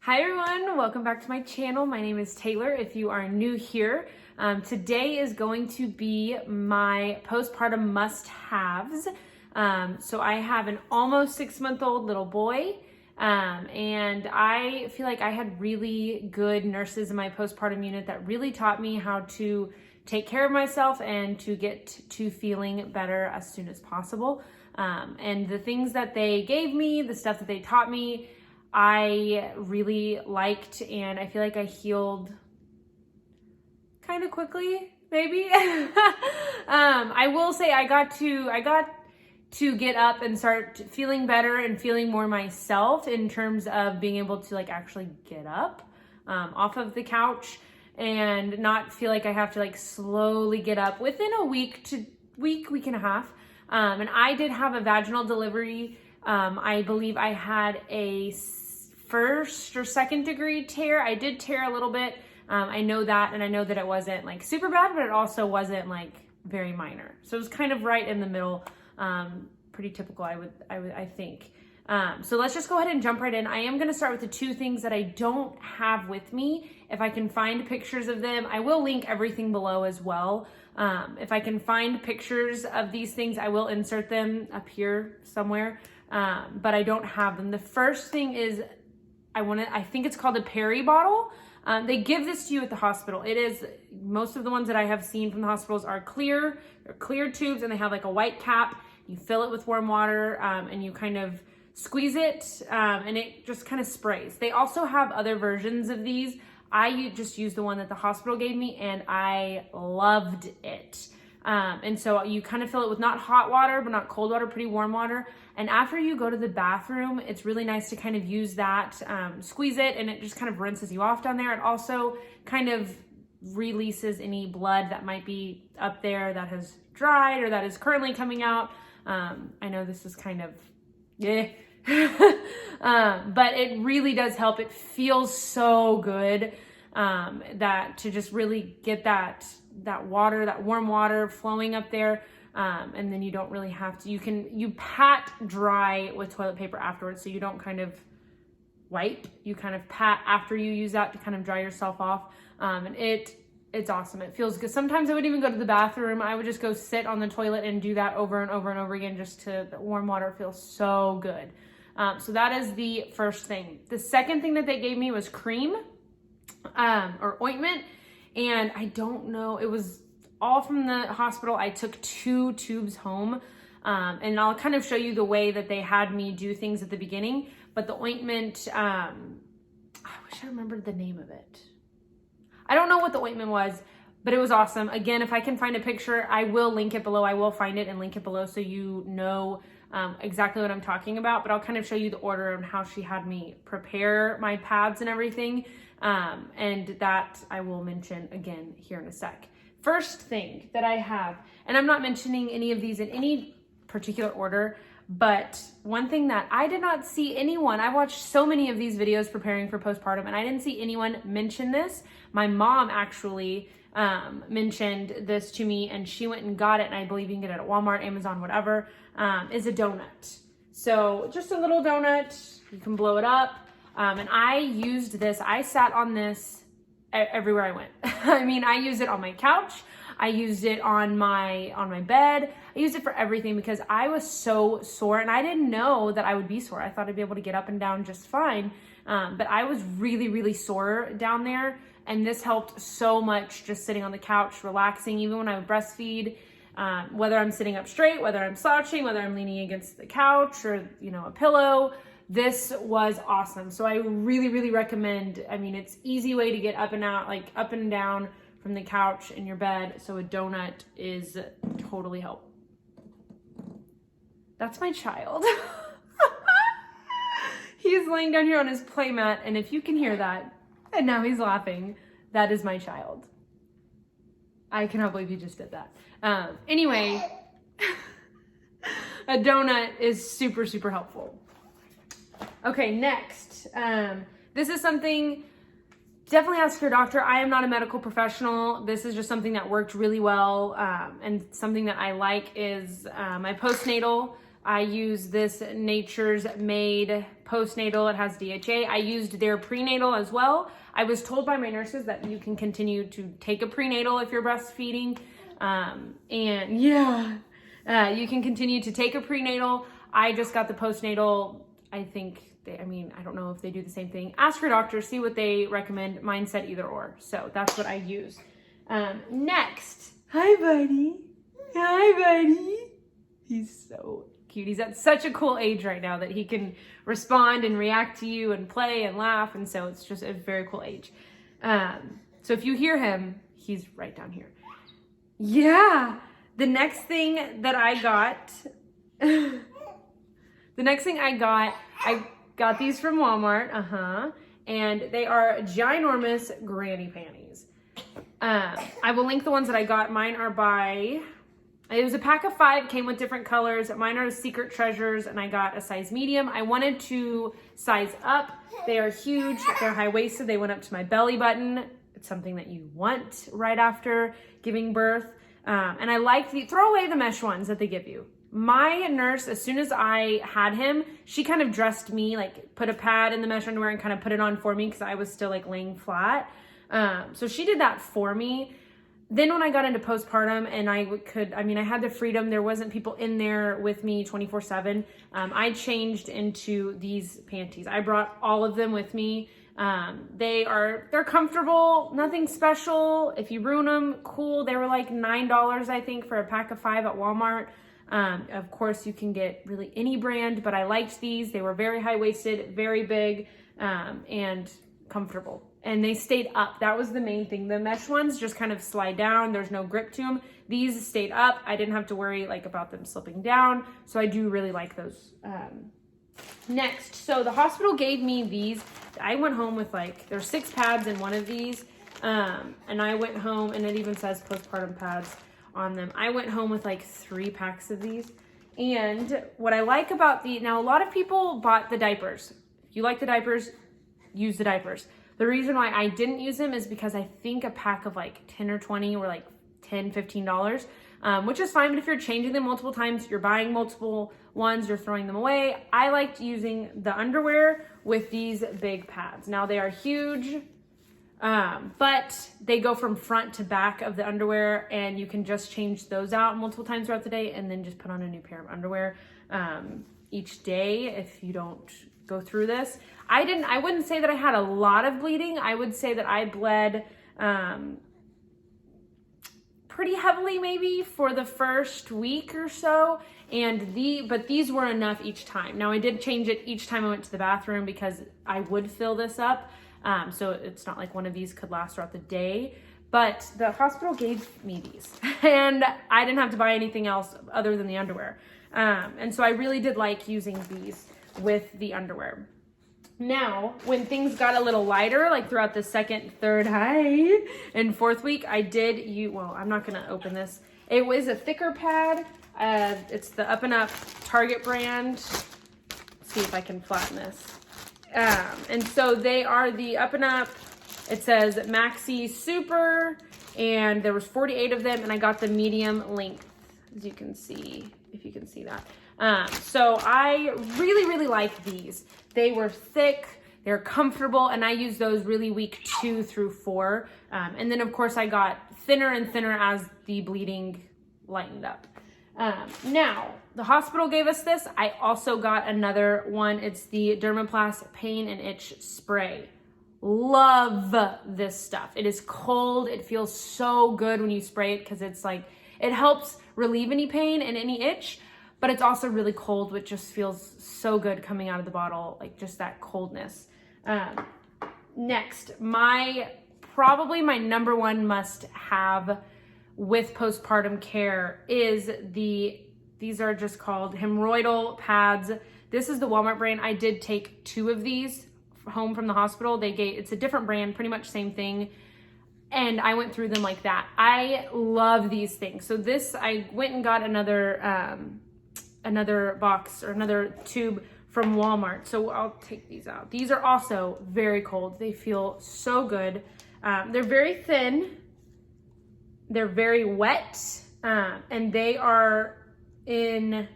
Hi everyone, welcome back to my channel. My name is Taylor if you are new here. Today is going to be my postpartum must-haves. So I have an almost 6-month-old little boy, and I feel like I had really good nurses in my postpartum unit that really taught me how to take care of myself and to get to feeling better as soon as possible. And the things that they gave me, the stuff that they taught me, I really liked, and I feel like I healed kind of quickly, maybe. I will say I got to get up and start feeling better and feeling more myself in terms of being able to actually get up off of the couch and not feel like I have to slowly get up within a week and a half. And I did have a vaginal delivery. I believe I had a first or second degree tear. I did tear a little bit. I know that, and I know that it wasn't super bad, but it also wasn't very minor. So it was kind of right in the middle. Pretty typical, I think. So let's just go ahead and jump right in. I am going to start with the two things that I don't have with me. If I can find pictures of them, I will link everything below as well. If I can find pictures of these things, I will insert them up here somewhere. But I don't have them. The first thing is I think it's called a Peri bottle. They give this to you at the hospital. Most of the ones that I have seen from the hospitals are clear. They're clear tubes, and they have a white cap. You fill it with warm water, and you kind of squeeze it, and it just kind of sprays. They also have other versions of these. I just used the one that the hospital gave me, and I loved it. And so you kind of fill it with not hot water, but not cold water, pretty warm water. And after you go to the bathroom, it's really nice to kind of use that, squeeze it, and it just kind of rinses you off down there. It also kind of releases any blood that might be up there that has dried or that is currently coming out. I know this is kind of, but it really does help. It feels so good, that to just really get that water, that warm water flowing up there. And then you don't really have to, you pat dry with toilet paper afterwards. So you don't kind of wipe, you kind of pat after you use that to kind of dry yourself off. And it's awesome. It feels good. Sometimes I would even go to the bathroom. I would just go sit on the toilet and do that over and over and over again, the warm water feels so good. So that is the first thing. The second thing that they gave me was cream, or ointment. And I don't know, it was all from the hospital. I took 2 tubes home, and I'll kind of show you the way that they had me do things at the beginning. But the ointment, I wish I remembered the name of it. I don't know what the ointment was, but it was awesome. Again, if I can find a picture, I will link it below. I will find it and link it below so you know exactly what I'm talking about. But I'll kind of show you the order and how she had me prepare my pads and everything. And that I will mention again here in a sec. First thing that I have, and I'm not mentioning any of these in any particular order, but one thing that I did not see anyone, I watched so many of these videos preparing for postpartum, and I didn't see anyone mention this. My mom actually mentioned this to me, and she went and got it, and I believe you can get it at Walmart, Amazon, whatever, is a donut. So just a little donut, you can blow it up. And I used this, I sat on this everywhere I went. I mean, I used it on my couch. I used it on my bed. I used it for everything because I was so sore, and I didn't know that I would be sore. I thought I'd be able to get up and down just fine. But I was really, really sore down there. And this helped so much just sitting on the couch, relaxing, even when I would breastfeed, whether I'm sitting up straight, whether I'm slouching, whether I'm leaning against the couch or, a pillow. This was awesome. So I really, really recommend. I mean, it's easy way to get up and out, up and down from the couch in your bed. So a donut is totally help. That's my child. He's laying down here on his playmat. And if you can hear that, and now he's laughing, that is my child. I cannot believe he just did that. Anyway, a donut is super, super helpful. Okay, next, this is something, definitely ask your doctor. I am not a medical professional. This is just something that worked really well, and something that I like is my postnatal I use this Nature's Made postnatal. It has DHA. I used their prenatal as well. I was told by my nurses that you can continue to take a prenatal if you're breastfeeding. And yeah, you can continue to take a prenatal. I just got the postnatal. I think I don't know if they do the same thing. Ask your doctor, see what they recommend. Mine said either or. So that's what I use. Next. Hi, buddy. Hi, buddy. He's so cute. He's at such a cool age right now that he can respond and react to you and play and laugh. And so it's just a very cool age. So if you hear him, he's right down here. Yeah. The next thing that I got, I got these from Walmart. And they are ginormous granny panties. I will link the ones that I got. Mine are it was a pack of 5, came with different colors. Mine are Secret Treasures, and I got a size medium. I wanted to size up. They are huge. They're high-waisted. They went up to my belly button. It's something that you want right after giving birth. And I like throw away the mesh ones that they give you. My nurse, as soon as I had him, she kind of dressed me, like put a pad in the mesh underwear and kind of put it on for me because I was still like laying flat. So she did that for me. Then when I got into postpartum and I had the freedom, there wasn't people in there with me 24/7. I changed into these panties. I brought all of them with me. They're comfortable, nothing special. If you ruin them, cool. They were like $9, I think, for a pack of 5 at Walmart. Of course you can get really any brand, but I liked these. They were very high-waisted, very big, and comfortable. And they stayed up. That was the main thing. The mesh ones just kind of slide down. There's no grip to them. These stayed up. I didn't have to worry about them slipping down. So I do really like those. Next, so the hospital gave me these. I went home with there's 6 pads in one of these. And I went home, and it even says postpartum pads on them. I went home with 3 packs of these. And what I like about now a lot of people bought the diapers. If you like the diapers, use the diapers. The reason why I didn't use them is because I think a pack of 10 or 20 were $10, $15, which is fine. But if you're changing them multiple times, you're buying multiple ones, you're throwing them away. I liked using the underwear with these big pads. Now they are huge, but they go from front to back of the underwear, and you can just change those out multiple times throughout the day and then just put on a new pair of underwear each day if you don't go through this. I wouldn't say that I had a lot of bleeding. I would say that I bled pretty heavily maybe for the first week or so, but these were enough each time. Now I did change it each time I went to the bathroom because I would fill this up, so it's not like one of these could last throughout the day. But the hospital gave me these, and I didn't have to buy anything else other than the underwear, and so I really did like using these with the underwear. Now, when things got a little lighter, throughout the 2nd, 3rd, and 4th week, I did I'm not going to open this. It was a thicker pad. It's the Up and Up Target brand. Let's see if I can flatten this. And so they are the Up and Up. It says Maxi Super, and there was 48 of them, and I got the medium length, as you can see, if you can see that. So I really, really like these. They were thick, they're comfortable, and I use those really week 2 through 4. And then of course I got thinner and thinner as the bleeding lightened up. Now, the hospital gave us this. I also got another one. It's the Dermaplast Pain and Itch Spray. Love this stuff. It is cold. It feels so good when you spray it because it's it helps relieve any pain and any itch. But it's also really cold, which just feels so good coming out of the bottle, just that coldness. Next, probably my number one must have with postpartum care is these are just called hemorrhoidal pads. This is the Walmart brand. I did take 2 of these home from the hospital. It's a different brand, pretty much same thing. And I went through them like that. I love these things. So I went and got another box or another tube from Walmart. So I'll take these out. These are also very cold. They feel so good. They're very thin. They're very wet. And they are in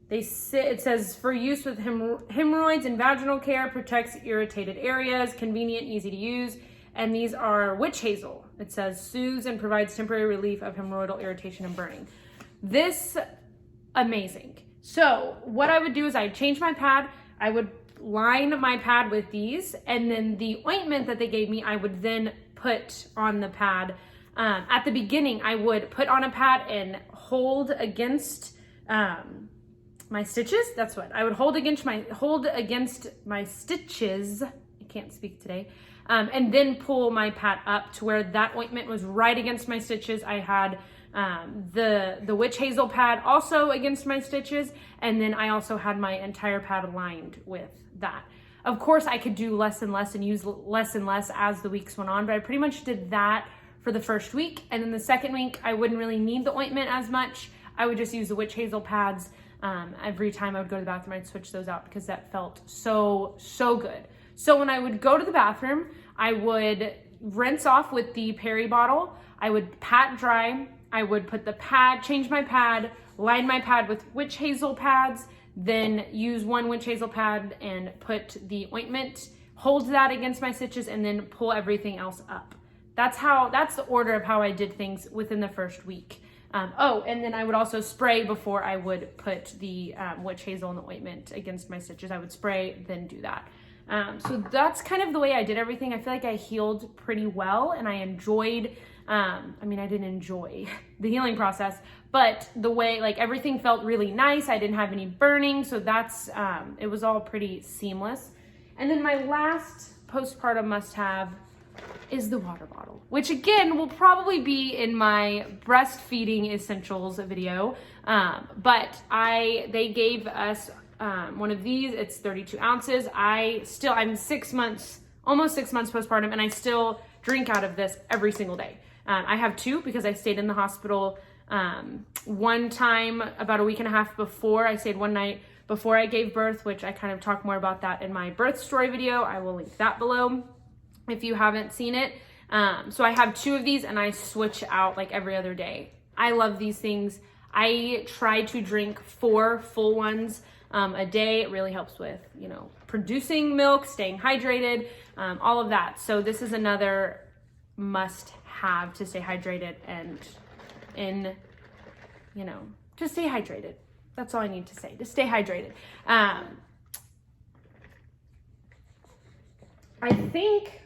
It says for use with hemorrhoids and vaginal care, protects irritated areas, convenient, easy to use. And these are witch hazel. It says soothes and provides temporary relief of hemorrhoidal irritation and burning. This, amazing. So what I would do is I'd change my pad. I would line my pad with these, and then the ointment that they gave me, I would then put on the pad. At the beginning, I would put on a pad and hold against my stitches. That's what I would hold against my stitches. I can't speak today. And then pull my pad up to where that ointment was right against my stitches. I had the witch hazel pad also against my stitches, and then I also had my entire pad lined with that. Of course, I could do less and less and use less and less as the weeks went on, but I pretty much did that for the first week. And then the second week, I wouldn't really need the ointment as much. I would just use the witch hazel pads. Every time I would go to the bathroom, I'd switch those out because that felt so good. So when I would go to the bathroom, I would rinse off with the Peri bottle. I would pat dry. I would put the pad, change my pad, line my pad with witch hazel pads, then use one witch hazel pad and put the ointment, hold that against my stitches, and then pull everything else up. That's the order of how I did things within the first week. And then I would also spray before I would put the witch hazel and the ointment against my stitches. I would spray, then do that. So that's kind of the way I did everything. I feel like I healed pretty well, and I enjoyed, I didn't enjoy the healing process, but the way, like, everything felt really nice. I didn't have any burning, so that's, it was all pretty seamless. And then my last postpartum must-have is the water bottle, which again will probably be in my breastfeeding essentials video. But they gave us one of these. It's 32 ounces. I'm 6 months, almost 6 months postpartum, and I still drink out of this every single day. I have two because I stayed in the hospital one time about a week and a half before. I stayed one night before I gave birth, which I kind of talk more about that in my birth story video. I will link that below if you haven't seen it. So I have two of these, and I switch out like every other day. I love these things. I try to drink 4 full ones a day. It really helps with, producing milk, staying hydrated, all of that. So this is another must have to stay hydrated and to stay hydrated. That's all I need to say, to stay hydrated. I think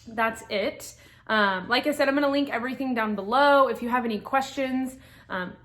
that's it. Like I said, I'm going to link everything down below. If you have any questions,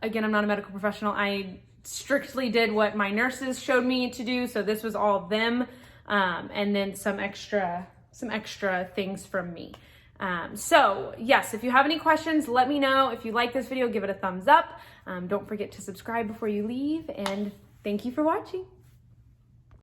again, I'm not a medical professional. I strictly did what my nurses showed me to do. So this was all them. And then some extra things from me. So yes, if you have any questions, let me know. If you like this video, give it a thumbs up. Don't forget to subscribe before you leave, and thank you for watching.